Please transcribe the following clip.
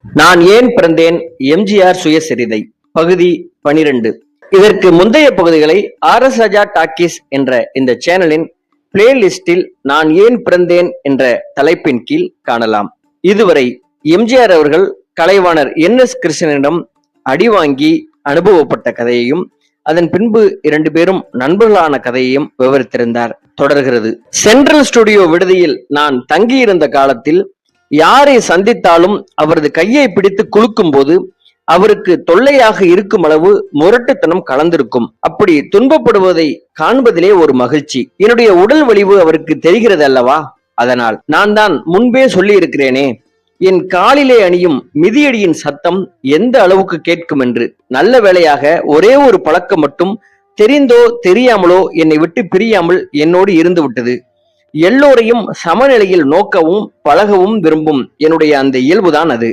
நான் ஏன் பிறந்தேன் எம்ஜிஆர் சுயசரிதை பகுதி 12. இதற்கு முந்தைய பகுதிகளை ஆர்.எஸ். ராஜா டாக்கீஸ் என்ற இந்த சேனலின் பிளேலிஸ்டில் நான் ஏன் பிறந்தேன் என்ற தலைப்பின் கீழ் காணலாம். இதுவரை எம்ஜிஆர் அவர்கள் கலைவாணர் என்.எஸ். கிருஷ்ணனிடம் அடிவாங்கி அனுபவப்பட்ட கதையையும் அதன் பின்பு 2 பேரும் நண்பர்களான கதையையும் விவரித்திருந்தார். தொடர்கிறது. சென்ட்ரல் ஸ்டுடியோ விடுதியில் நான் தங்கியிருந்த காலத்தில் யாரை சந்தித்தாலும் அவரது கையை பிடித்து குலுக்கும் போது அவருக்கு தொல்லையாக இருக்கும் அளவு முரட்டுத்தனம் கலந்திருக்கும். அப்படி துன்பப்படுவதை காண்பதிலே ஒரு மகிழ்ச்சி. என்னுடைய உடல் வலிவு அவருக்கு தெரிகிறது அல்லவா? அதனால் நான் தான் முன்பே சொல்லி இருக்கிறேனே, என் காலிலே அணியும் மிதியடியின் சத்தம் எந்த அளவுக்கு கேட்கும் என்று. நல்ல வேளையாக ஒரே ஒரு பழக்கம் மட்டும் தெரிந்தோ தெரியாமலோ என்னை விட்டு பிரியாமல் என்னோடு இருந்து விட்டது. எல்லோரையும் சமநிலையில் நோக்கவும் பழகவும் விரும்பும் என்னுடைய அந்த இயல்புதான் அது.